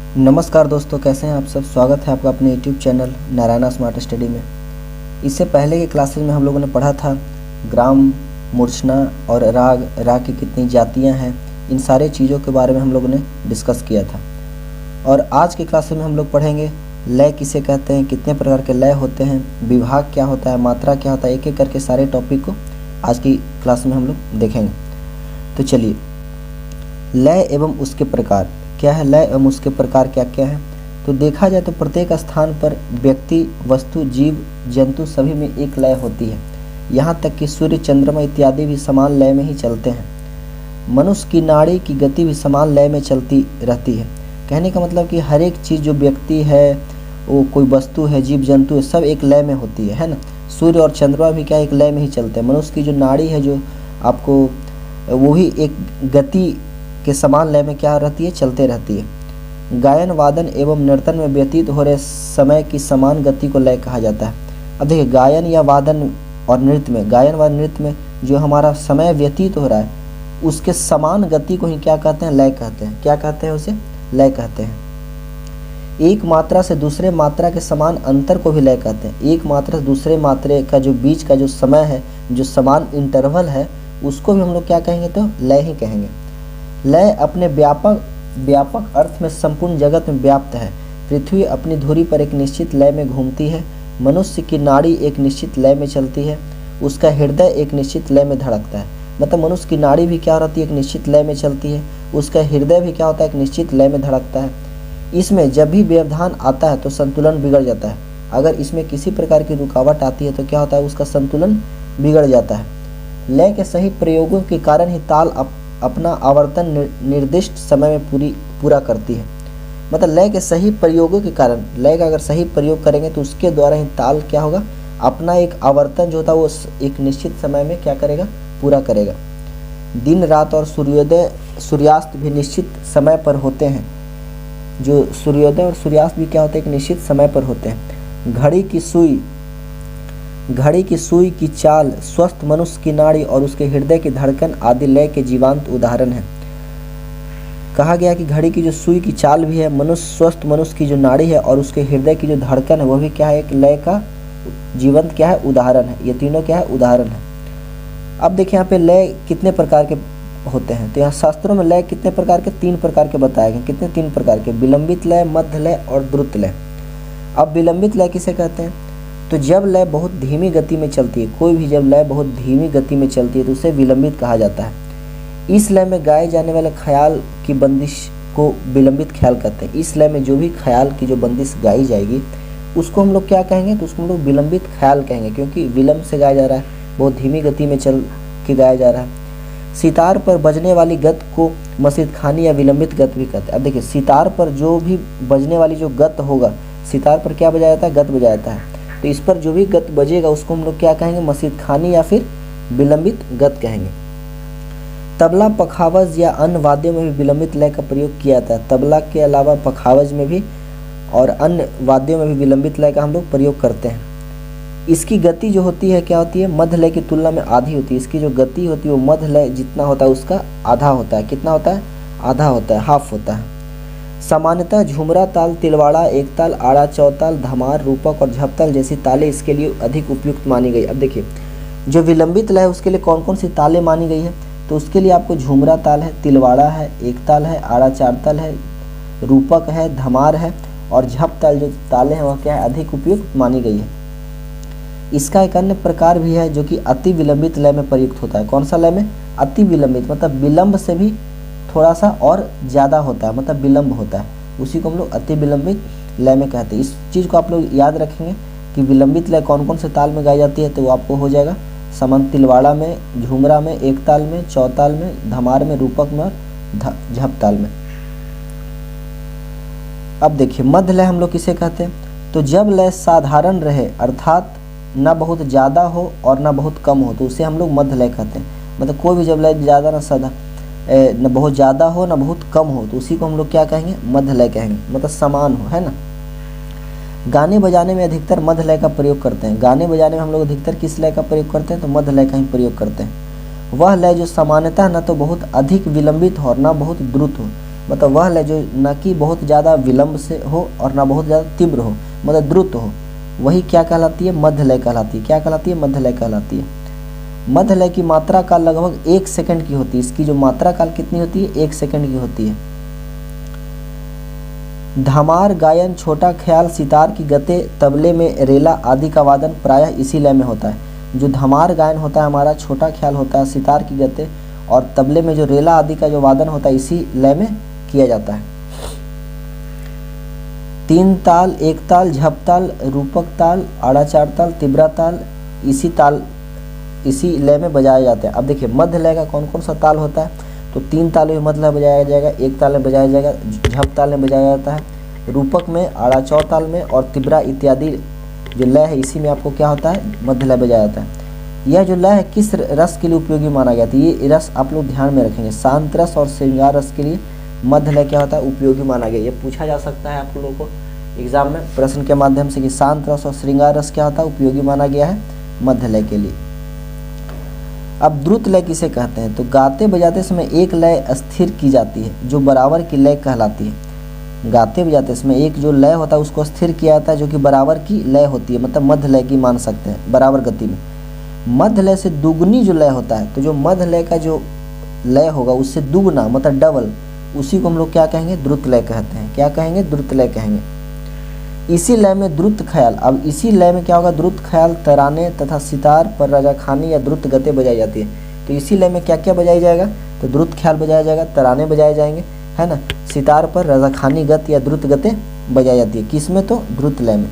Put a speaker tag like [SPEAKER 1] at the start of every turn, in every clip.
[SPEAKER 1] नमस्कार दोस्तों, कैसे हैं आप सब। स्वागत है आपका अपने YouTube channel Narayana smart study में। इससे पहले के क्लासेस में हम लोगों ने पढ़ा था ग्राम, मूर्छना और राग की कितनी जातियां हैं। इन सारे चीज़ों के बारे में हम लोगों ने डिस्कस किया था। और आज के क्लासेस में हम लोग पढ़ेंगे लय किसे कहते हैं, कितने प्रकार के लय होते हैं, विभाग क्या होता है, मात्रा क्या होता है। एक एक करके सारे टॉपिक को आज की क्लास में हम लोग देखेंगे। तो चलिए, लय एवं उसके प्रकार क्या है, लय एवं उसके प्रकार क्या क्या है। तो देखा जाए तो प्रत्येक स्थान पर व्यक्ति, वस्तु, जीव, जंतु सभी में एक लय होती है। यहाँ तक कि सूर्य, चंद्रमा इत्यादि भी समान लय में ही चलते हैं। मनुष्य की नाड़ी की गति भी समान लय में चलती रहती है। कहने का मतलब कि हर एक चीज़ जो व्यक्ति है, वो कोई वस्तु है, जीव जंतु है, सब एक लय में होती है ना। सूर्य और चंद्रमा भी क्या एक लय में ही चलते हैं। मनुष्य की जो नाड़ी है, जो आपको वो ही एक गति के समान लय में क्या रहती है, चलते रहती है। गायन, वादन एवं नर्तन में व्यतीत हो रहे समय की समान गति को लय कहा जाता है। अब देखिए, गायन या वादन और नृत्य में, गायन व नृत्य में जो हमारा समय व्यतीत हो रहा है, उसके समान गति को ही क्या कहते हैं, लय कहते हैं। क्या कहते हैं उसे, लय कहते हैं। एक मात्रा से दूसरे मात्रा के समान अंतर को भी लय कहते हैं। एक मात्रा से दूसरे मात्रे का जो बीच का जो समय है, जो समान इंटरवल है, उसको भी हम लोग क्या कहेंगे, तो लय ही कहेंगे। लय अपने व्यापक अर्थ में संपूर्ण जगत में व्याप्त है। पृथ्वी अपनी धुरी पर एक निश्चित लय में घूमती है। मनुष्य की नाड़ी एक निश्चित लय में चलती है। उसका हृदय एक निश्चित लय में धड़कता है। मतलब मनुष्य की नाड़ी भी क्या रहती है, एक निश्चित लय में चलती है। उसका हृदय भी क्या होता है, एक निश्चित लय में धड़कता है। इसमें जब भी व्यवधान आता है तो संतुलन बिगड़ जाता है। अगर इसमें किसी प्रकार की रुकावट आती है तो क्या होता है, उसका संतुलन बिगड़ जाता है। लय के सही प्रयोगों के कारण ही ताल अपना आवर्तन निर्दिष्ट समय में पूरा करती है। मतलब लय के सही प्रयोगों के कारण, लय का अगर सही प्रयोग करेंगे तो उसके द्वारा ही ताल क्या होगा, अपना एक आवर्तन जो होता है वो एक निश्चित समय में क्या करेगा, पूरा करेगा। दिन रात और सूर्योदय सूर्यास्त भी निश्चित समय पर होते हैं। जो सूर्योदय और सूर्यास्त भी क्या होते हैं, एक निश्चित समय पर होते हैं। घड़ी की सुई की चाल, स्वस्थ मनुष्य की नाड़ी और उसके हृदय की धड़कन आदि लय के जीवंत उदाहरण हैं। कहा गया कि घड़ी की जो सुई की चाल भी है, स्वस्थ मनुष्य की जो नाड़ी है और उसके हृदय की जो धड़कन है, वो भी क्या है, एक लय का जीवंत क्या है, उदाहरण है। ये तीनों क्या है, उदाहरण है। अब देखिए यहाँ पे लय कितने प्रकार के होते हैं। तो यहाँ शास्त्रों में लय कितने प्रकार के, 3 प्रकार के बताए गए। कितने, 3 प्रकार के, विलंबित लय, मध्य लय और द्रुत लय। अब विलंबित लय किसे कहते हैं, तो जब लय बहुत धीमी गति में चलती है, कोई भी जब लय बहुत धीमी गति में चलती है तो उसे विलंबित कहा जाता है। इस लय में गाए जाने वाले ख्याल की बंदिश को विलंबित ख्याल कहते हैं। इस लय में जो भी ख्याल की जो बंदिश गाई जाएगी उसको हम लोग क्या कहेंगे, तो उसको हम लोग विलंबित ख्याल कहेंगे, क्योंकि विलंब से गाया जा रहा है, बहुत धीमी गति में चल के गाया जा रहा है। सितार पर बजने वाली गत को मसीद खानी या विलंबित गत भी कहते हैं। अब देखिए, सितार पर जो भी बजने वाली जो गत होगा, सितार पर क्या बजाया जाता है, गत बजाया जाता है। तो इस पर जो भी गत बजेगा उसको हम लोग क्या कहेंगे, मसीद खानी या फिर विलंबित गत कहेंगे। तबला, पखावज या अन्य वाद्यों में भी विलंबित लय का प्रयोग किया जाता है। तबला के अलावा पखावज में भी और अन्य वाद्यों में भी विलंबित लय का हम लोग प्रयोग करते हैं। इसकी गति जो होती है क्या होती है, मध्य लय की तुलना में आधी होती है। इसकी जो गति होती है वो मध्य लय जितना होता है उसका आधा होता है। कितना होता है, आधा होता है, हाफ होता है। सामान्यतः झुमरा ताल, तिलवाड़ा, एक ताल, आड़ा, चौताल, धमार, रूपक और झपताल जैसी तालें इसके लिए अधिक उपयुक्त मानी गई। अब देखिए, जो विलंबित लय है उसके लिए कौन कौन सी तालें मानी गई है, तो उसके लिए आपको झुमरा ताल है, तिलवाड़ा है, एक ताल है, आड़ा 4 ताल है, रूपक है, धमार है और झपताल जो तालें हैं वह क्या है, अधिक उपयुक्त मानी गई है। इसका एक अन्य प्रकार भी है जो कि अति विलंबित लय में प्रयुक्त होता है। कौन सा लय में, अति विलंबित, मतलब विलंब से भी थोड़ा सा और ज़्यादा होता है, मतलब विलंब होता है, उसी को हम लोग अति विलंबित लय में कहते हैं। इस चीज़ को आप लोग याद रखेंगे कि विलंबित लय कौन कौन से ताल में गाई जाती है, तो वो आपको हो जाएगा समन, तिलवाड़ा में, झुमरा में, एक ताल में, चौताल में, धमार में, रूपक में और झपताल में। अब देखिए, मध्य लय हम लोग किसे कहते हैं, तो जब लय साधारण रहे, अर्थात ना बहुत ज़्यादा हो और ना बहुत कम हो, तो उसे हम लोग मध्य लय कहते हैं। मतलब कोई भी जब लय ज़्यादा न बहुत ज़्यादा हो ना बहुत कम हो, तो उसी को हम लोग क्या कहेंगे, मध्य लय कहेंगे, मतलब समान हो, है ना। गाने बजाने में अधिकतर मध्य लय का प्रयोग करते हैं। गाने बजाने में हम लोग अधिकतर किस लय का प्रयोग करते हैं, तो मध्य लय का ही प्रयोग करते हैं। वह लय जो सामान्यतः न तो बहुत अधिक विलंबित हो और ना बहुत द्रुत हो, मतलब वह लय जो न कि बहुत ज़्यादा विलंब से हो और ना बहुत ज़्यादा तीव्र हो, मतलब द्रुत हो, वही क्या कहलाती है, मध्य लय कहलाती है। क्या कहलाती है, मध्य लय कहलाती है। मध्य लय की मात्रा काल लगभग 1 सेकंड की होती है। इसकी जो मात्रा काल कितनी होती है, 1 सेकंड की होती है। धमार, गायन, छोटा ख्याल, सितार की गते, तबले में रेला आदि का वादन प्रायः इसी लय में होता है। जो धमार गायन होता है हमारा, छोटा ख्याल होता है, सितार की गते और तबले में जो रेला आदि का जो वादन होता है इसी लय में किया जाता है। 3 ताल, एक ताल, झप ताल, रूपक ताल, आड़ा चार ताल, तिबरा ताल इसी लय में बजाया जाता है। अब देखिए मध्य लय का कौन कौन सा ताल होता है, तो 3 ताल में मध्य लय बजाया जाएगा, एक ताल में बजाया जाएगा, झप ताल में बजाया जाता है, रूपक में, आड़ा चौ ताल में और तिबरा इत्यादि जो लय है इसी में आपको क्या होता है, मध्य लय बजाया जाता है। यह जो लय है किस रस के लिए उपयोगी माना गया था, ये रस आप लोग ध्यान में रखेंगे। शांत रस और श्रृंगार रस के लिए मध्य लय क्या होता है, उपयोगी माना गया। ये पूछा जा सकता है आप लोगों को एग्जाम में प्रश्न के माध्यम से कि शांत रस और श्रृंगार रस क्या होता है, उपयोगी माना गया है मध्य लय के लिए। अब द्रुत लय किसे कहते हैं, तो गाते बजाते समय एक लय स्थिर की जाती है जो बराबर की लय कहलाती है। गाते बजाते समय एक जो लय होता है उसको स्थिर किया जाता है जो कि बराबर की लय होती है, मतलब मध्य लय की मान सकते हैं, बराबर गति में। मध्य लय से दुगनी जो लय होता है, तो जो मध्य लय का जो लय होगा उससे दुगना मतलब डबल, उसी को हम लोग क्या कहेंगे, द्रुत लय कहते हैं। क्या कहेंगे, द्रुत लय कहेंगे। इसी लय में द्रुत ख्याल, अब इसी लय में क्या होगा, द्रुत ख्याल, तराने तथा सितार पर रजाखानी या द्रुत गते बजाई जाती है। तो इसी लय में क्या क्या बजाई जाएगा, तो द्रुत ख्याल बजाया जाएगा, तराने बजाए जाएंगे, है ना, सितार पर रजाखानी गत या द्रुत गते बजाई जाती है। किस में, तो द्रुत लय में।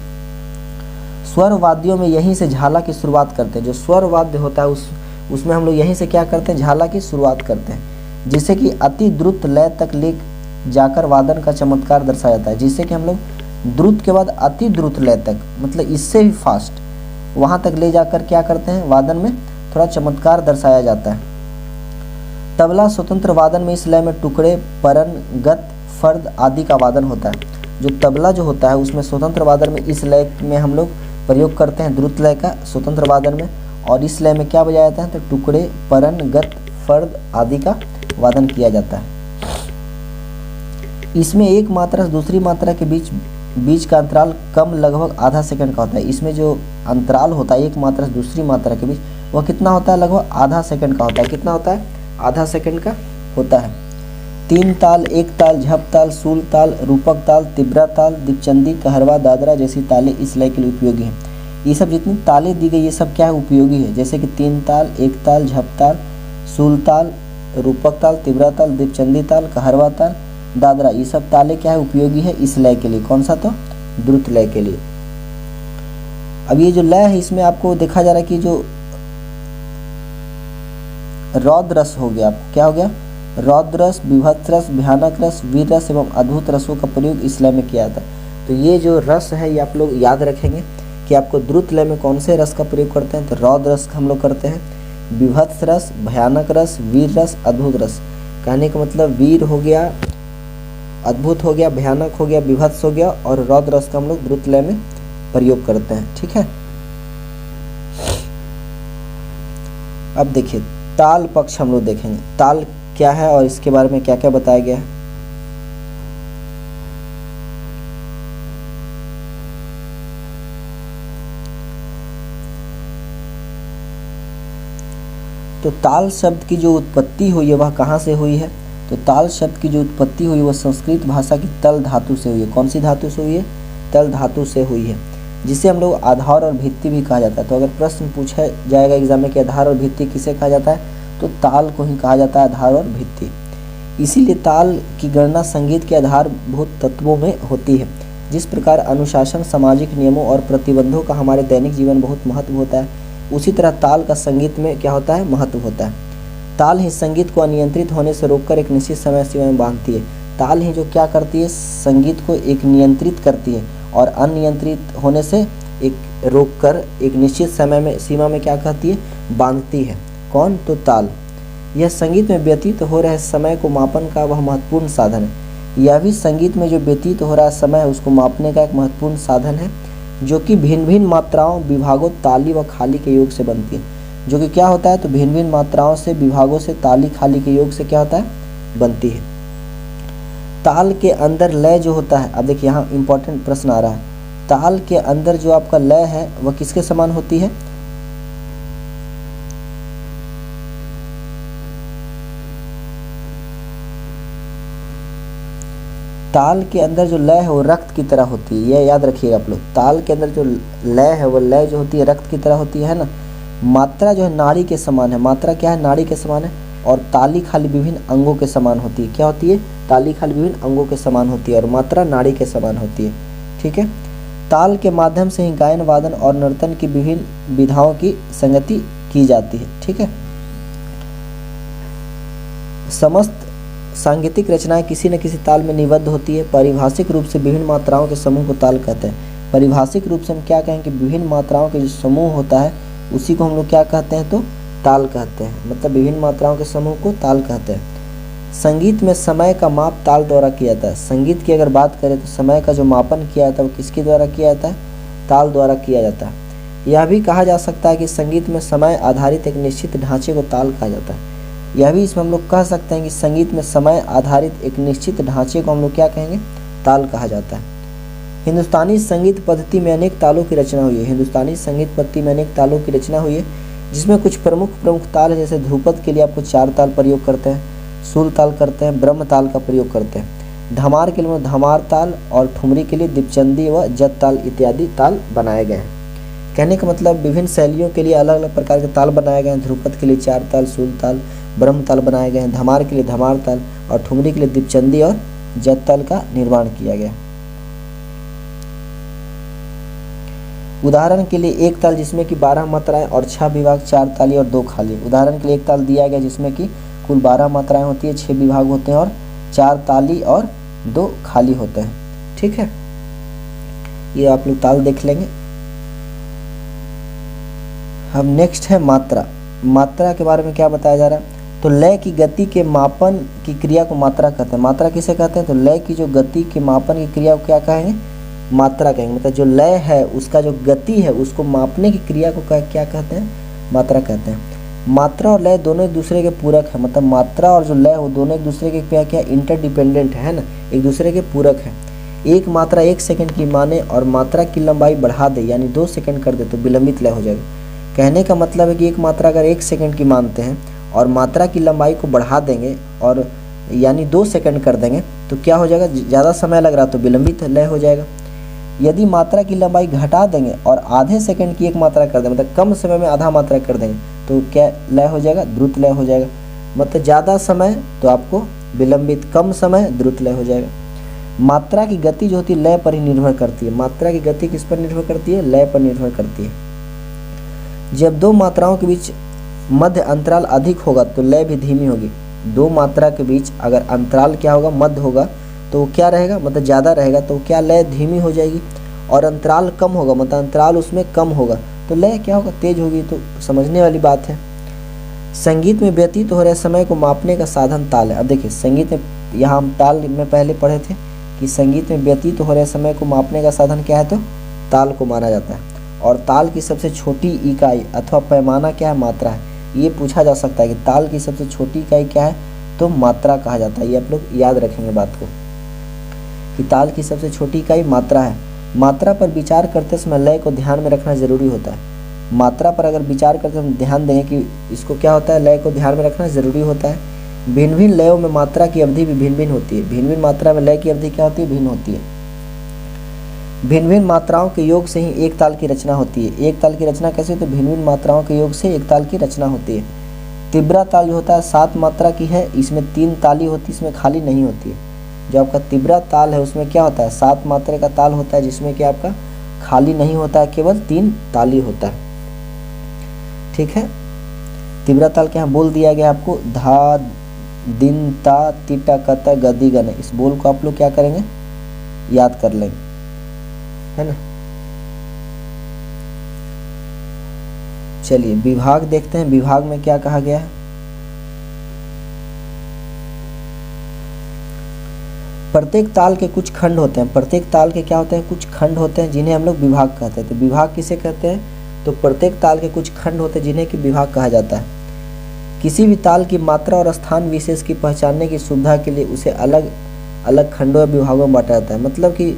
[SPEAKER 1] स्वर वाद्यों में यहीं से झाला की शुरुआत करते हैं। जो स्वर वाद्य होता है उसमें हम लोग यहीं से क्या करते हैं, झाला की शुरुआत करते हैं, जिससे कि अति द्रुत लय तक ले जाकर वादन का चमत्कार दर्शाया जाता है। जिससे कि हम लोग द्रुत के बाद अति द्रुत लय तक, मतलब इससे भी फास्ट, वहां तक ले जाकर क्या करते हैं, वादन में थोड़ा चमत्कार दर्शाया जाता है। तबला स्वतंत्र वादन में इस लय में टुकड़े, परन, गत, फर्द आदि का वादन होता है। जो तबला जो होता है उसमें स्वतंत्र वादन में इस लय में हम लोग प्रयोग करते हैं द्रुत लय का स्वतंत्र वादन में, और इस लय में क्या बजाया जाता है, तो टुकड़े, परन, गत, फर्द आदि का वादन किया जाता है। इसमें एक मात्रा से दूसरी मात्रा के बीच का अंतराल कम, लगभग आधा सेकंड का होता है। इसमें जो अंतराल होता है एक मात्रा से दूसरी मात्रा के बीच, वह कितना होता है, लगभग आधा सेकंड का होता है। कितना होता है, आधा सेकंड का होता है। 3 ताल, एक ताल, झप ताल, सूल ताल, रूपक ताल, तिबरा ताल, दीपचंदी, कहरवा, दादरा जैसी तालें इस लय के लिए उपयोगी हैं। ये सब जितनी तालें दी गई ये सब क्या है, उपयोगी है। जैसे कि 3 ताल, एक ताल, झप ताल, सूल ताल, रूपक ताल, तिबरा ताल, दीपचंदी ताल, कहरवा ताल, दादरा, ये सब ताले क्या है, उपयोगी है इस लय के लिए। कौन सा, तो द्रुत लय के लिए। अब ये जो लय है इसमें आपको देखा जा रहा है कि जो रौद्र रस हो गया, क्या हो गया, रौद्र रस, विभत्स रस, भयानक रस, वीर रस एवं अद्भुत रसों का प्रयोग इस लय में किया जाता है। तो ये जो रस है ये आप लोग याद रखेंगे कि आपको द्रुत लय में कौन से रस का प्रयोग करते हैं, तो रौद्र रस का हम लोग करते हैं, विभत्स रस, भयानक रस, वीर रस, अद्भुत रस। कहने का मतलब वीर हो गया, अद्भुत हो गया, भयानक हो गया, विभत्स हो गया, और रौद्र रस का हम लोग द्रुत लय में प्रयोग करते हैं। ठीक है। अब देखिए ताल पक्ष हम लोग देखेंगे, ताल क्या है और इसके बारे में क्या क्या बताया गया है। तो ताल शब्द की जो उत्पत्ति हुई है वह कहाँ से हुई है, तो ताल शब्द की जो उत्पत्ति हुई वह संस्कृत भाषा की तल धातु से हुई है। कौन सी धातु से हुई है, तल धातु से हुई है, जिसे हम लोग आधार और भित्ति भी कहा जाता है। तो अगर प्रश्न पूछा जाएगा एग्जाम में कि आधार और भित्ति किसे कहा जाता है, तो ताल को ही कहा जाता है, आधार और भित्ति। इसीलिए ताल की गणना संगीत के आधारभूत तत्वों में होती है। जिस प्रकार अनुशासन, सामाजिक नियमों और प्रतिबंधों का हमारे दैनिक जीवन बहुत महत्व होता है, उसी तरह ताल का संगीत में क्या होता है, महत्व होता है। ताल ही संगीत को अनियंत्रित होने से रोककर एक निश्चित समय सीमा में बांधती है। ताल ही जो क्या करती है, संगीत को एक नियंत्रित करती है और अनियंत्रित होने से एक रोककर एक निश्चित समय में सीमा में क्या कहती है, बांधती है। कौन, तो ताल। यह संगीत में व्यतीत हो रहे समय को मापन का वह महत्वपूर्ण साधन है। यह भी संगीत में जो व्यतीत हो रहा समय है उसको मापने का एक महत्वपूर्ण साधन है, जो कि भिन्न भिन्न मात्राओं, विभागों, ताली व खाली के योग से बनती है। जो कि क्या होता है, तो भिन्न भिन्न मात्राओं से, विभागों से, ताली खाली के योग से क्या होता है, बनती है। ताल के अंदर लय जो होता है, अब देखिए यहाँ इंपॉर्टेंट प्रश्न आ रहा है, ताल के अंदर जो आपका लय है वह किसके समान होती है? ताल के अंदर जो लय है वो रक्त की तरह होती है, यह याद रखिएगा आप लोग। ताल के अंदर जो लय है वो लय जो होती है रक्त की तरह होती है ना। मात्रा जो है नाड़ी के समान है, मात्रा क्या है? नाड़ी के समान है। और ताली खाली विभिन्न अंगों के समान होती है। क्या होती है? ताली खाली विभिन्न अंगों के समान होती है और मात्रा नाड़ी के समान होती है। ठीक है। ताल के माध्यम से ही गायन वादन और नर्तन की विभिन्न विधाओं की संगति की जाती है। ठीक है। समस्त सांगीतिक रचनाएं किसी न किसी ताल में निबद्ध होती है। पारिभाषिक रूप से विभिन्न मात्राओं के समूह को ताल कहते हैं। पारिभाषिक रूप से हम क्या कहें कि विभिन्न मात्राओं के जो समूह होता है उसी को हम लोग क्या कहते हैं? तो ताल कहते हैं। मतलब विभिन्न मात्राओं के समूह को ताल कहते हैं। संगीत में समय का माप ताल द्वारा किया जाता है। संगीत की अगर बात करें तो समय का जो मापन किया जाता है वो किसके द्वारा किया जाता है? ताल द्वारा किया जाता है। यह भी कहा जा सकता है कि संगीत में समय आधारित एक निश्चित ढांचे को ताल कहा जाता है। यह भी इसमें हम लोग कह सकते हैं कि संगीत में समय आधारित एक निश्चित ढांचे को हम लोग क्या कहेंगे? ताल कहा जाता है। हिंदुस्तानी संगीत पद्धति में अनेक तालों की रचना हुई है। हिंदुस्तानी संगीत पद्धति में अनेक तालों की रचना हुई है, जिसमें कुछ प्रमुख ताल है। जैसे ध्रुपद के लिए आपको 4 ताल प्रयोग करते हैं, सूल ताल करते हैं, ब्रह्म ताल का प्रयोग करते हैं। धमार के लिए धमार ताल और ठुमरी के लिए दीपचंदी व जत ताल इत्यादि ताल बनाए गए हैं। कहने का मतलब विभिन्न शैलियों के लिए अलग अलग प्रकार के ताल बनाए गए हैं। ध्रुपद के लिए 4 ताल, सूल ताल, ब्रह्म ताल बनाए गए हैं। धमार के लिए धमार ताल और ठुमरी के लिए दीपचंदी और जत ताल का निर्माण किया गया। उदाहरण के लिए एक ताल जिसमें कि 12 मात्राएं और 6 विभाग, 4 ताली और 2 खाली। उदाहरण के लिए एक ताल दिया गया जिसमें कि कुल 12 मात्राएं होती है, 6 विभाग होते हैं और 4 ताली और 2 खाली होते हैं। ठीक है, ये आप लोग ताल देख लेंगे। अब नेक्स्ट है मात्रा। मात्रा के बारे में क्या बताया जा रहा है? तो लय की गति के मापन की क्रिया को मात्रा कहते हैं। मात्रा किसे कहते हैं? तो लय की जो गति के मापन की क्रिया को क्या कहेंगे? मात्रा कहेंगे। मतलब जो लय है उसका जो गति है उसको मापने की क्रिया को क्या कहते हैं? मात्रा कहते हैं। मात्रा और लय दोनों एक दूसरे के पूरक है। मतलब मात्रा और जो लय वो दोनों एक दूसरे के क्या इंटरडिपेंडेंट है ना, एक दूसरे के पूरक है। एक मात्रा 1 सेकंड की माने और मात्रा की लंबाई बढ़ा दे यानी 2 सेकंड कर दे तो विलंबित लय हो जाएगा। कहने का मतलब है कि एक मात्रा अगर 1 सेकंड की मानते हैं और मात्रा की लंबाई को बढ़ा देंगे और यानी 2 सेकंड कर देंगे तो क्या हो जाएगा? ज़्यादा समय लग रहा तो विलंबित लय हो जाएगा। यदि मात्रा की लंबाई घटा देंगे और आधे सेकंड की एक मात्रा कर देंगे, मतलब कम समय में आधा मात्रा कर देंगे तो क्या लय हो जाएगा? द्रुत लय हो जाएगा। मतलब ज़्यादा समय तो आपको विलंबित, कम समय द्रुत लय हो जाएगा। मात्रा की गति जो होती है लय पर ही निर्भर करती है। मात्रा की गति किस पर निर्भर करती है? लय पर निर्भर करती है। जब 2 मात्राओं के बीच मध्य अंतराल अधिक होगा तो लय भी धीमी होगी। 2 मात्रा के बीच अगर अंतराल क्या होगा? मध्य होगा तो वो क्या रहेगा? मतलब ज़्यादा रहेगा तो क्या लय धीमी हो जाएगी। और अंतराल कम होगा मतलब अंतराल उसमें कम होगा तो लय क्या होगा? तेज होगी। तो समझने वाली बात है। संगीत में व्यतीत हो रहे समय को मापने का साधन ताल है। अब देखिए संगीत में, यहाँ हम ताल में पहले पढ़े थे कि संगीत में व्यतीत हो रहे समय को मापने का साधन क्या है? तो ताल को माना जाता है। और ताल की सबसे छोटी इकाई अथवा पैमाना क्या है? मात्रा है। ये पूछा जा सकता है कि ताल की सबसे छोटी इकाई क्या है? तो मात्रा कहा जाता है। ये आप लोग याद रखेंगे बात को कि ताल की सबसे छोटी इकाई मात्रा है। मात्रा पर विचार करते समय लय को ध्यान में रखना जरूरी होता है। मात्रा पर अगर विचार करते हम ध्यान देंगे कि इसको क्या होता है? लय को ध्यान में रखना जरूरी होता है। भिन्न भिन्न लयों में मात्रा की अवधि भी भिन्न भिन्न होती है। भिन्न भिन्न मात्रा में लय की अवधि क्या होती है? भिन्न होती है। भिन्न भिन्न मात्राओं के योग से ही एक ताल की रचना होती है। एक ताल की रचना कैसे होती है? भिन्न भिन्न मात्राओं के योग से एक ताल की रचना होती है। तिब्रा ताल जो होता है 7 मात्रा की है, इसमें 3 ताली होती है, इसमें खाली नहीं होती है। जो आपका तिब्रा ताल है उसमें क्या होता है? 7 मात्रा का ताल होता है जिसमें कि आपका खाली नहीं होता है, केवल 3 ताली होता है। ठीक है, तिब्रा ताल के यहाँ बोल दिया गया आपको धा दिन ता तिटा कता गदी गन। इस बोल को आप लोग क्या करेंगे? याद कर लेंगे, है ना। चलिए विभाग देखते हैं। विभाग में क्या कहा गया है? प्रत्येक ताल के कुछ खंड होते हैं। प्रत्येक ताल के क्या होते हैं? कुछ खंड होते हैं जिन्हें हम लोग विभाग कहते हैं। तो विभाग किसे कहते हैं? तो प्रत्येक ताल के कुछ खंड होते हैं जिन्हें कि विभाग कहा जाता है। किसी भी ताल की मात्रा और स्थान विशेष की पहचानने की सुविधा के लिए उसे अलग अलग खंडों या विभागों में बांटा जाता है। मतलब कि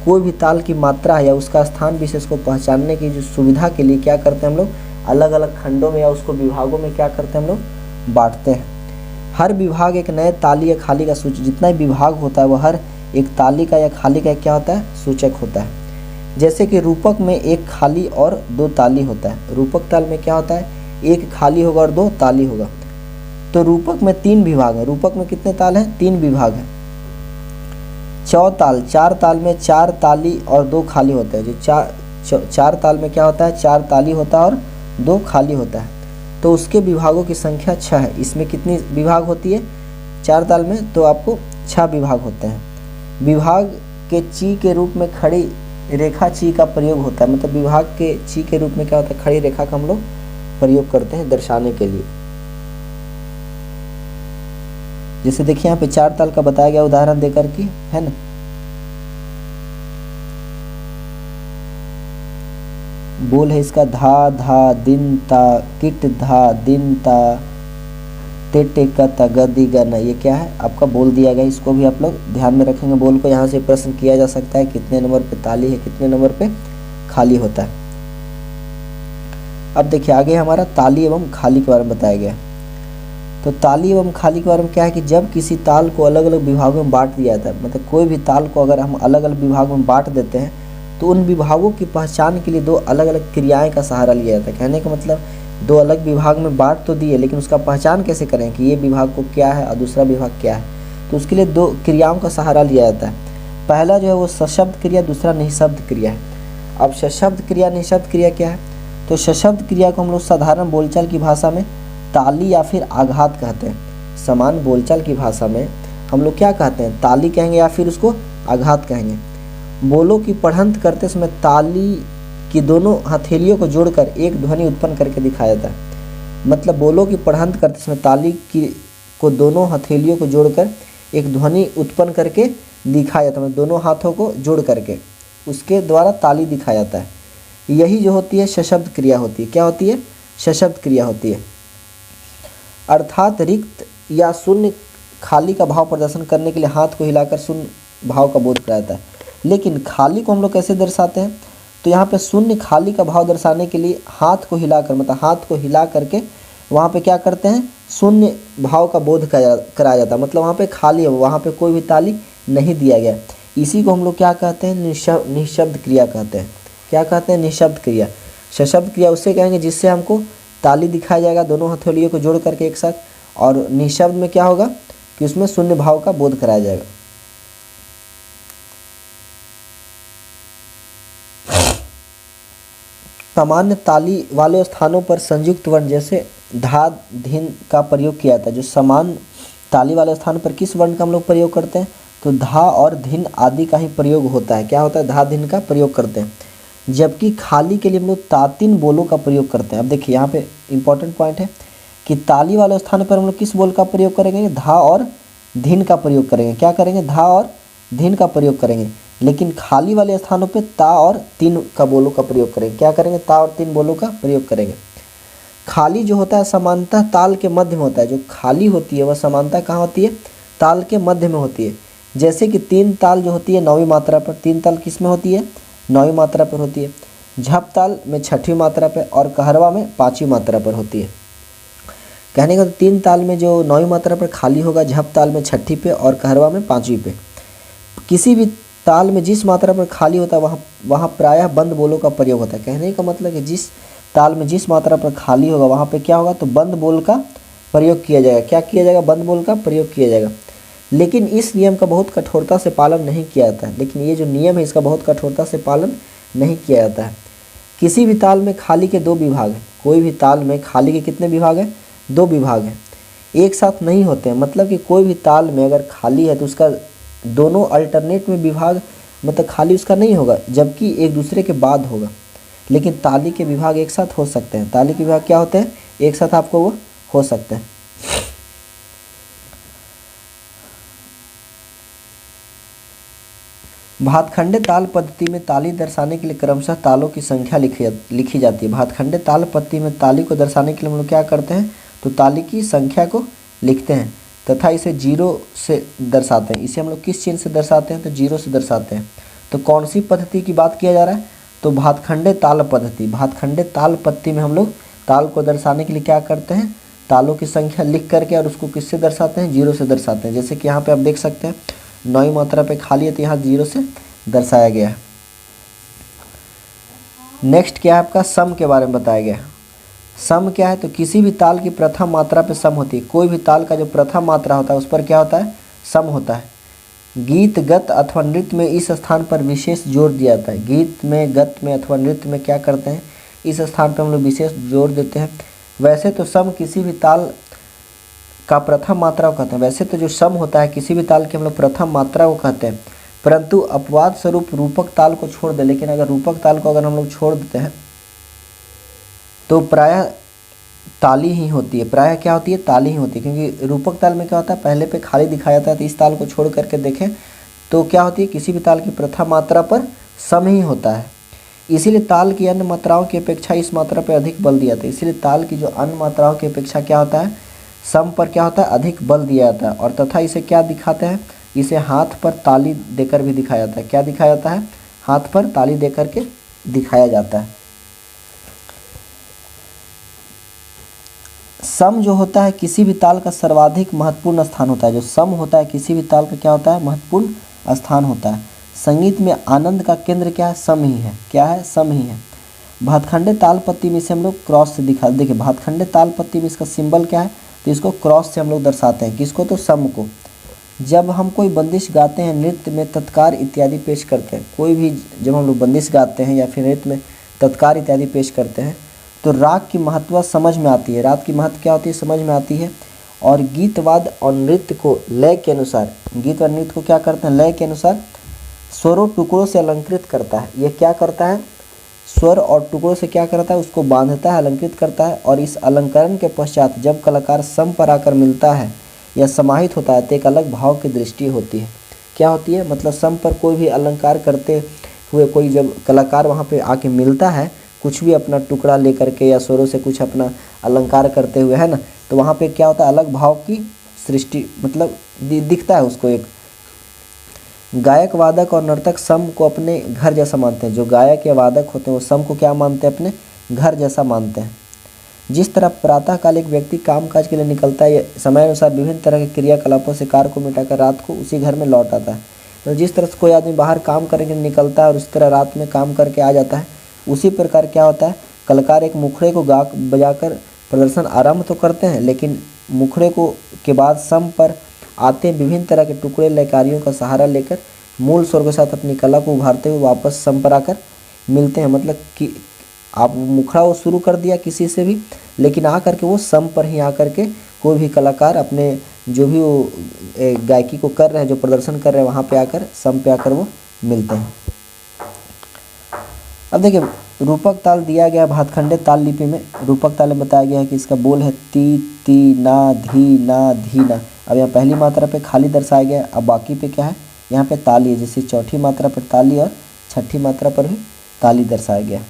[SPEAKER 1] कोई भी ताल की मात्रा है या उसका स्थान विशेष को पहचानने की जो सुविधा के लिए क्या करते हैं हम लोग, अलग अलग खंडों में या उसको विभागों में क्या करते हैं हम लोग, बांटते हैं। हर विभाग एक नए ताली या खाली का सूचक, जितना भी विभाग होता है वह हर एक ताली का या खाली का क्या होता है, सूचक होता है। जैसे कि रूपक में एक खाली और दो ताली होता है। रूपक ताल में क्या होता है, एक खाली होगा और दो ताली होगा। तो रूपक में 3 विभाग हैं। रूपक में कितने ताल हैं, 3 विभाग हैं। चौताल, 4 ताल में 4 ताली और 2 खाली होते हैं। जो 4 ताल में क्या होता है, 4 ताली होता है और 2 खाली होता है। तो उसके विभागों की संख्या 6 है। इसमें कितनी विभाग होती है, 4 ताल में तो आपको 6 विभाग होते हैं। विभाग के ची के रूप में खड़ी रेखा ची का प्रयोग होता है। मतलब विभाग के ची के रूप में क्या होता है, खड़ी रेखा का हम लोग प्रयोग करते हैं दर्शाने के लिए। जैसे देखिए यहाँ पे 4 ताल का बताया गया उदाहरण देकर के, है ना। बोल है इसका धा धा दिन ता, किट धा दिन ता, टे का ता गदी गना। ये क्या है, आपका बोल दिया गया। इसको भी आप लोग ध्यान में रखेंगे। बोल को यहाँ से प्रश्न किया जा सकता है, कितने नंबर पे ताली है, कितने नंबर पे खाली होता है। अब देखिए आगे हमारा ताली एवं खाली के बारे में बताया गया। तो ताली एवं खाली के बारे में क्या है कि जब किसी ताल को अलग अलग विभागों में बांट दिया जाता है, मतलब कोई भी ताल को अगर हम अलग अलग विभागों में बांट देते हैं तो उन विभागों की पहचान के लिए 2 अलग अलग क्रियाएं का सहारा लिया जाता है। कहने का मतलब 2 अलग विभाग में बांट तो दिए, लेकिन उसका पहचान कैसे करें कि ये विभाग को क्या है और दूसरा विभाग क्या है। तो उसके लिए 2 क्रियाओं का सहारा लिया जाता है। पहला जो है वो सशब्द क्रिया, दूसरा निःशब्द क्रिया है। अब सशब्द क्रिया निःशब्द क्रिया क्या है, तो सशब्द क्रिया को हम लोग साधारण बोलचाल की भाषा में ताली या फिर आघात कहते हैं। समान बोलचाल की भाषा में हम लोग क्या कहते हैं, ताली कहेंगे या फिर उसको आघात कहेंगे। बोलों की पढ़ंत करते समय ताली की दोनों हथेलियों को जोड़कर एक ध्वनि उत्पन्न करके दिखाया जाता है। मतलब बोलों की पढ़ंत करते समय ताली की को दोनों हथेलियों को जोड़कर एक ध्वनि उत्पन्न करके दिखाया जाता है। मतलब दोनों हाथों को जोड़ करके उसके द्वारा ताली दिखाया जाता है। यही जो होती है सशब्द क्रिया होती है। क्या होती है, सशब्द क्रिया होती है। अर्थात रिक्त या शून्य खाली का भाव प्रदर्शन करने के लिए हाथ को हिलाकर शून्य भाव का बोध कराया जाता है। लेकिन खाली को हम लोग कैसे दर्शाते हैं, तो यहाँ पे शून्य खाली का भाव दर्शाने के लिए हाथ को हिलाकर, मतलब हाथ को हिला करके वहाँ पे क्या करते हैं, शून्य भाव का बोध कराया जाता है। मतलब वहाँ पे खाली है, वहाँ पे कोई भी ताली नहीं दिया गया। इसी को हम लोग क्या कहते हैं, निःशब्द क्रिया कहते हैं। क्या कहते हैं, निःशब्द क्रिया। सशब्द क्रिया उसे कहेंगे जिससे हमको ताली दिखाया जाएगा दोनों हथेलियों को जोड़ करके एक साथ, और निःशब्द में क्या होगा कि उसमें शून्य भाव का बोध कराया जाएगा। सामान्य ताली वाले स्थानों पर संयुक्त वर्ण जैसे धा धिन का प्रयोग किया जाता है। जो समान ताली वाले स्थान पर किस वर्ण का हम लोग प्रयोग करते हैं, तो धा और धिन आदि का ही प्रयोग होता है। क्या होता है, धा धिन का प्रयोग करते हैं। जबकि खाली के लिए हम लोग तातिन बोलों का प्रयोग करते हैं। अब देखिए यहाँ पे इंपॉर्टेंट पॉइंट है कि ताली वाले स्थान पर हम लोग किस बोल का प्रयोग करेंगे, धा और धिन का प्रयोग करेंगे। क्या करेंगे, धा और धिन का प्रयोग करेंगे। लेकिन खाली वाले स्थानों पे ता और तीन का बोलों का प्रयोग करेंगे। क्या करेंगे, ता और तीन बोलों का प्रयोग करेंगे। खाली जो होता है समानतः ताल के मध्य में होता है। जो खाली होती है वह समानतः कहाँ होती है, ताल के मध्य में होती है। जैसे कि 3 ताल जो होती है 9वीं मात्रा पर, 3 ताल किस में होती है, 9वीं मात्रा पर होती है। झप ताल में 6वीं मात्रा पर और कहरवा में 5वीं मात्रा पर होती है। कहने का 3 ताल में जो 9वीं मात्रा पर खाली होगा, झप ताल में 6वीं पे और कहरवा में 5वीं पे। किसी भी ताल में जिस मात्रा पर खाली होता है वहाँ प्रायः बंद बोलों का प्रयोग होता है। कहने का मतलब है जिस ताल में जिस मात्रा पर खाली होगा वहाँ पे क्या होगा, तो बंद बोल का प्रयोग किया जाएगा। क्या किया जाएगा, बंद बोल का प्रयोग किया जाएगा। लेकिन इस नियम का बहुत कठोरता से पालन नहीं किया जाता है। लेकिन ये जो नियम है इसका बहुत कठोरता से पालन नहीं किया जाता है। किसी भी ताल में खाली के 2 विभाग हैं। कोई भी ताल में खाली के कितने विभाग हैं, 2 विभाग हैं। एक साथ नहीं होते हैं। मतलब कि कोई भी ताल में अगर खाली है तो उसका दोनों अल्टरनेट में विभाग मतलब खाली उसका नहीं होगा, जबकि एक दूसरे के बाद होगा। लेकिन ताली के विभाग एक साथ हो सकते हैं। ताली के विभाग क्या होते हैं, एक साथ आपको वो हो सकते हैं। भातखंडे ताल पद्धति में ताली दर्शाने के लिए क्रमशः तालों की संख्या लिखी जाती है। भातखंडे ताल पद्धति में ताली को दर्शाने के लिए हम लोग क्या करते हैं, तो ताली की संख्या को लिखते हैं। तथा इसे जीरो से दर्शाते हैं। इसे हम लोग किस चिन्ह से दर्शाते हैं? तो जीरो से दर्शाते हैं। तो कौन सी पद्धति की बात किया जा रहा है? तो भातखंडे ताल पद्धति। भातखंडे ताल पद्धति में हम लोग ताल को दर्शाने के लिए क्या करते हैं? तालों की संख्या लिख करके और उसको किससे दर्शाते हैं? जीरो से दर्शाते हैं। जैसे कि यहाँ पे आप देख सकते हैं 9वीं मात्रा पे खाली है तो यहाँ जीरो से दर्शाया गया है। नेक्स्ट क्या है आपका? सम के बारे में बताया गया है। सम क्या है? तो किसी भी ताल की प्रथम मात्रा पे सम होती है। कोई भी ताल का जो प्रथम मात्रा होता है उस पर क्या होता है? सम होता है। गीत, गत अथवा नृत्य में इस स्थान पर विशेष जोर दिया जाता है। गीत में, गत में अथवा नृत्य में क्या करते हैं? इस स्थान पर हम लोग विशेष जोर देते हैं। वैसे तो सम किसी भी ताल का प्रथम मात्रा को कहते हैं। वैसे तो जो सम होता है किसी भी ताल की हम लोग प्रथम मात्रा को कहते हैं, परंतु अपवाद स्वरूप रूपक ताल को छोड़ दे। लेकिन अगर रूपक ताल को अगर हम लोग छोड़ देते हैं तो प्रायः ताली ही होती है। प्रायः क्या होती है? ताली ही होती है। क्योंकि रूपक ताल में क्या होता है? पहले पे खाली दिखाया जाता है। तो इस ताल को छोड़ करके देखें तो क्या होती है? किसी भी ताल की प्रथम मात्रा पर सम ही होता है। इसीलिए ताल की अन्य मात्राओं की अपेक्षा इस मात्रा पर अधिक बल दिया जाता है। इसीलिए ताल की जो अन्य मात्राओं की अपेक्षा क्या होता है? सम पर क्या होता है? अधिक बल दिया जाता है। और तथा इसे क्या दिखाते हैं? इसे हाथ पर ताली देकर भी दिखाया जाता है। क्या दिखाया जाता है? हाथ पर ताली देकर के दिखाया जाता है। सम जो होता है किसी भी ताल का सर्वाधिक महत्वपूर्ण स्थान होता है। जो सम होता है किसी भी ताल का क्या होता है? महत्वपूर्ण स्थान होता है। संगीत में आनंद का केंद्र क्या है? सम ही है। क्या है? सम ही है। भातखंडे ताल पत्ती में इसे हम लोग क्रॉस से दिखा, देखिए भातखंडे ताल पत्ती में इसका सिंबल क्या है? तो इसको क्रॉस से हम लोग दर्शाते हैं। किसको? तो सम को। जब हम कोई बंदिश गाते हैं, नृत्य में तत्कार इत्यादि पेश करते हैं, कोई भी जब हम लोग बंदिश गाते हैं या फिर नृत्य में तत्कार इत्यादि पेश करते हैं तो राग की महत्व समझ में आती है। राग की महत्व क्या होती है? समझ में आती है। और गीतवाद और नृत्य को लय के अनुसार, गीत और नृत्य को क्या करते हैं? लय के अनुसार स्वरों टुकड़ों से अलंकृत करता है। ये क्या करता है? स्वर और टुकड़ों से क्या करता है? उसको बांधता है, अलंकृत करता है। और इस अलंकरण के पश्चात जब कलाकार सम पर आकर मिलता है या समाहित होता है तो एक अलग भाव की दृष्टि होती है। क्या होती है? मतलब सम पर कोई भी अलंकार करते हुए कोई जब कलाकार वहाँ पे आके मिलता है, कुछ भी अपना टुकड़ा लेकर के या स्वरों से कुछ अपना अलंकार करते हुए, है ना, तो वहाँ पे क्या होता है? अलग भाव की सृष्टि मतलब दिखता है उसको। एक गायक, वादक और नर्तक सम को अपने घर जैसा मानते हैं। जो गायक या वादक होते हैं वो सम को क्या मानते हैं? अपने घर जैसा मानते हैं। जिस तरह प्रातःकाल एक व्यक्ति कामकाज के लिए निकलता है, समय अनुसार विभिन्न तरह के क्रियाकलापों से कार्य को मिटाकर रात को उसी घर में लौट आता है। तो जिस तरह से कोई आदमी बाहर काम करने के लिए निकलता है और उस तरह रात में काम करके आ जाता है, उसी प्रकार क्या होता है? कलाकार एक मुखड़े को गा बजाकर प्रदर्शन आरंभ तो करते हैं, लेकिन मुखड़े को के बाद सम पर आते विभिन्न तरह के टुकड़े लयकारियों का सहारा लेकर मूल स्वर के साथ अपनी कला को उभारते हुए वापस सम पर आकर मिलते हैं। मतलब कि आप मुखड़ा वो शुरू कर दिया किसी से भी, लेकिन आकर के वो सम पर ही आकर के कोई भी कलाकार अपने जो भी वो गायकी को कर रहे हैं, जो प्रदर्शन कर रहे हैं, वहाँ पे आकर सम पे आकर वो मिलते हैं। अब देखिए रूपक ताल दिया गया भातखंडे ताल लिपि में। रूपक ताल में बताया गया है कि इसका बोल है ती, ती, ना, धी, ना, धी, ना। अब यहाँ पहली मात्रा पे खाली दर्शाया गया है। अब बाकी पे क्या है? यहाँ पे ताली है। जैसे चौथी मात्रा पर ताली और छठी मात्रा पर भी ताली दर्शाया गया है।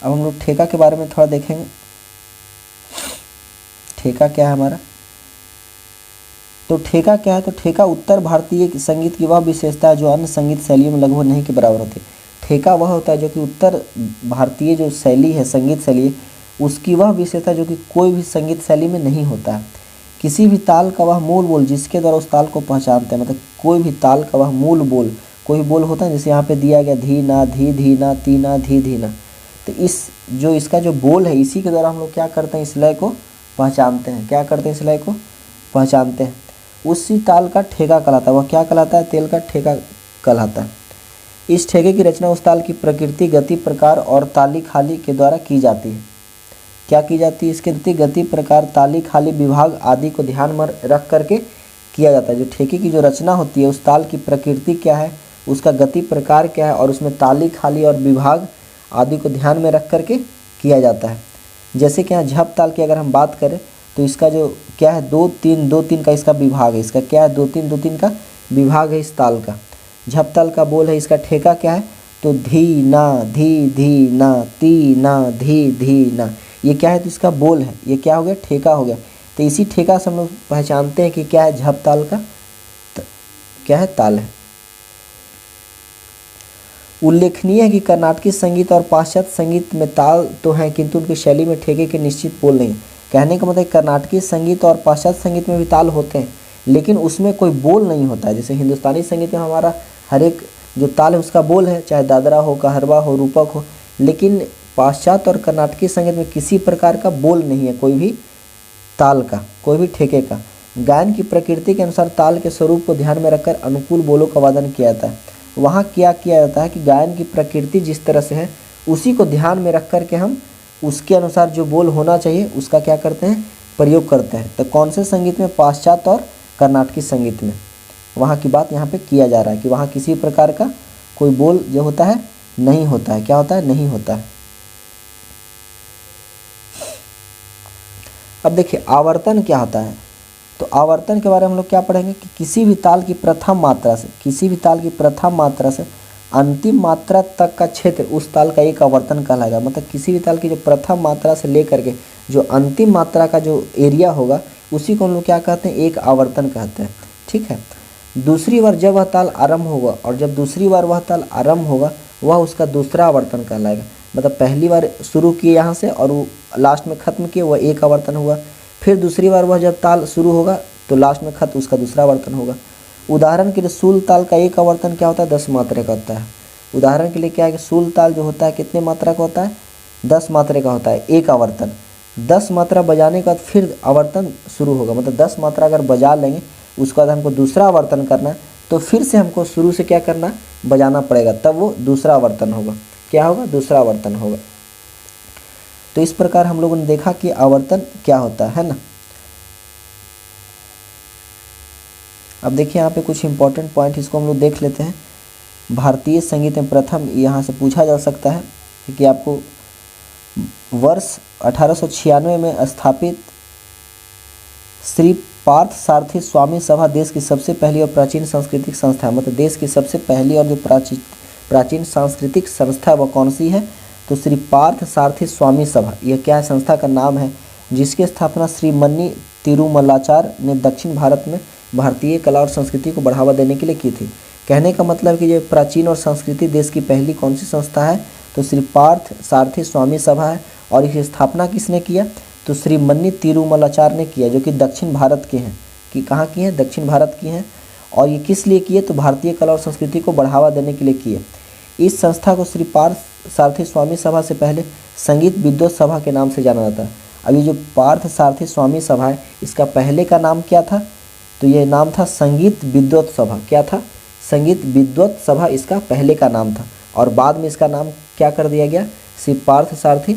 [SPEAKER 1] अब हम लोग ठेका के बारे में थोड़ा देखेंगे। ठेका क्या है हमारा? तो ठेका क्या है? तो ठेका उत्तर भारतीय संगीत की वह विशेषता है जो अन्य संगीत शैलियों में लगभग नहीं के बराबर होती। ठेका वह होता है जो कि उत्तर भारतीय जो शैली है, संगीत शैली है, उसकी वह विशेषता जो कि कोई भी संगीत शैली में नहीं होता है। किसी भी ताल का वह मूल बोल जिसके द्वारा उस ताल को पहचानते हैं, मतलब कोई भी ताल का वह मूल बोल, कोई बोल होता है। जैसे यहाँ पे दिया गया धी ना, धी, धी ना, ती ना, धी, धी ना। तो इसका जो बोल है, इसी के द्वारा हम लोग क्या करते हैं? इस लय को पहचानते हैं। क्या करते हैं? इस लय को पहचानते हैं। उसी ताल का ठेका कहलाता है। वह क्या कहलाता है? तेल का ठेका कहलाता है। इस ठेके की रचना उस ताल की प्रकृति, गति, प्रकार और ताली खाली के द्वारा की जाती है। क्या की जाती है? इसके गति, प्रकार, ताली, खाली, विभाग आदि को ध्यान में रख करके किया जाता है। जो ठेके की जो रचना होती है, उस ताल की प्रकृति क्या है, उसका गति प्रकार क्या है, और उसमें ताली, खाली और विभाग आदि को ध्यान में रख करके किया जाता है। जैसे कि यहाँ झप ताल की अगर हम बात करें तो इसका जो क्या है, 2-3-2-3 का इसका विभाग है। इसका क्या है? 2-3-2-3 का विभाग है इस ताल का। झप ताल का बोल है। इसका ठेका क्या है? तो धी ना, धी, धी ना, ती ना, धी, धी ना। ये क्या है? तो इसका बोल है। ये क्या हो गया? ठेका हो गया। तो इसी ठेका से हम लोग पहचानते हैं कि क्या है झप ताल का क्या है ताल है। उल्लेखनीय है कि कर्नाटकी संगीत और पाश्चात्य संगीत में ताल तो हैं, किंतु उनकी शैली में ठेके के निश्चित बोल नहीं। कहने का मतलब कर्नाटकी संगीत और पाश्चात्य संगीत में भी ताल होते हैं, लेकिन उसमें कोई बोल नहीं होता है। जैसे हिंदुस्तानी संगीत में हमारा हर एक जो ताल है उसका बोल है, चाहे दादरा हो, कहरवा हो, रूपक हो, लेकिन पाश्चात्य और कर्नाटकी संगीत में किसी प्रकार का बोल नहीं है, कोई भी ताल का, कोई भी ठेके का। गायन की प्रकृति के अनुसार ताल के स्वरूप को ध्यान में रखकर अनुकूल बोलों का वादन किया जाता है। वहाँ क्या किया जाता है कि गायन की प्रकृति जिस तरह से है उसी को ध्यान में रख कर के हम उसके अनुसार जो बोल होना चाहिए उसका क्या करते हैं, प्रयोग करते हैं। तो कौन से संगीत में, पाश्चात्य और कर्नाटकी संगीत में, वहाँ की बात यहाँ पे किया जा रहा है कि वहाँ किसी प्रकार का कोई बोल जो होता है नहीं होता है। क्या होता है, नहीं होता है। अब देखिए आवर्तन क्या होता है। तो आवर्तन के बारे में हम लोग क्या पढ़ेंगे कि किसी भी ताल की प्रथम मात्रा से, किसी भी ताल की प्रथम मात्रा से अंतिम मात्रा तक का क्षेत्र उस ताल का एक आवर्तन कहलाएगा। मतलब किसी भी ताल की जो प्रथम मात्रा से लेकर के जो अंतिम मात्रा का जो एरिया होगा उसी को हम लोग क्या कहते हैं, एक आवर्तन कहते हैं। ठीक है। दूसरी बार जब वह ताल आरंभ होगा और जब दूसरी बार वह ताल आरंभ होगा वह उसका दूसरा आवर्तन कहलाएगा। मतलब पहली बार शुरू किए यहाँ से और वो लास्ट में ख़त्म किए, वह एक आवर्तन हुआ। फिर दूसरी बार वह जब ताल शुरू होगा तो लास्ट में खत्म उसका दूसरा आवर्तन होगा। उदाहरण के लिए सूल ताल का एक आवर्तन क्या होता है, 10 मात्रा का होता है। उदाहरण के लिए क्या है कि सूल ताल जो होता है कितने मात्रा का होता है, 10 मात्रा का होता है, एक आवर्तन। 10 मात्रा बजाने के बाद फिर आवर्तन शुरू होगा। मतलब 10 मात्रा अगर बजा लेंगे उसके बाद हमको दूसरा आवर्तन करना है तो फिर से हमको शुरू से क्या करना, बजाना पड़ेगा, तब वो दूसरा आवर्तन होगा। क्या होगा, दूसरा आवर्तन होगा। तो इस प्रकार हम लोगों ने देखा कि आवर्तन क्या होता है ना। अब देखिए यहाँ पे कुछ इंपॉर्टेंट पॉइंट, इसको हम लोग देख लेते हैं। भारतीय संगीत में प्रथम यहाँ से पूछा जा सकता है कि आपको वर्ष 1896 में स्थापित श्री पार्थ सारथी स्वामी सभा देश की सबसे पहली और प्राचीन सांस्कृतिक संस्था है। मतलब देश की सबसे पहली और जो प्राचीन सांस्कृतिक संस्था वह कौन सी है, तो श्री पार्थ सारथी स्वामी सभा, यह क्या है, संस्था का नाम है, जिसकी स्थापना श्री मन्नी तिरुमलाचार्य ने दक्षिण भारत में भारतीय कला और संस्कृति को बढ़ावा देने के लिए की थी। कहने का मतलब कि जो प्राचीन और संस्कृति देश की पहली कौन सी संस्था है, तो श्री पार्थ सारथी स्वामी सभा है। और इसकी स्थापना किसने किया, तो श्री मन्नी तिरुमलाचार्य ने किया, जो कि दक्षिण भारत के हैं। कि कहाँ की हैं, दक्षिण भारत की हैं। और ये किस लिए किए, तो भारतीय कला और संस्कृति को बढ़ावा देने के लिए किए। इस संस्था को श्री पार्थ सारथी स्वामी सभा से पहले संगीत विद्वत सभा के नाम से जाना जाता है। अभी जो पार्थ सारथी स्वामी सभा है इसका पहले का नाम क्या था, तो ये नाम था संगीत विद्वत सभा। क्या था, संगीत विद्वत सभा इसका पहले का नाम था, और बाद में इसका नाम क्या कर दिया गया, श्री पार्थ सारथी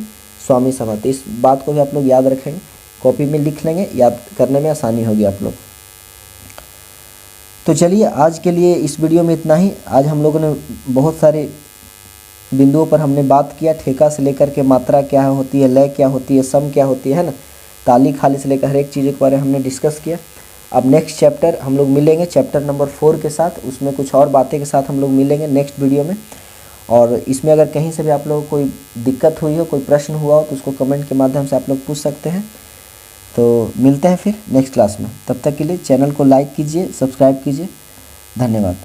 [SPEAKER 1] स्वामी सभा। तो इस बात को भी आप लोग याद रखेंगे, कॉपी में लिख लेंगे, याद करने में आसानी होगी आप लोग। तो चलिए आज के लिए इस वीडियो में इतना ही। आज हम लोगों ने बहुत सारे बिंदुओं पर हमने बात किया, ठेका से लेकर के मात्रा क्या होती है, लय क्या होती है, सम क्या होती है ना, ताली खाली से लेकर हर एक चीज़ के बारे में हमने डिस्कस किया। अब नेक्स्ट चैप्टर हम लोग मिलेंगे, चैप्टर नंबर 4 के साथ, उसमें कुछ और बातें के साथ हम लोग मिलेंगे नेक्स्ट वीडियो में। और इसमें अगर कहीं से भी आप लोगों को कोई दिक्कत हुई हो, कोई प्रश्न हुआ हो, तो उसको कमेंट के माध्यम से आप लोग पूछ सकते हैं। तो मिलते हैं फिर नेक्स्ट क्लास में, तब तक के लिए चैनल को लाइक कीजिए, सब्सक्राइब कीजिए। धन्यवाद।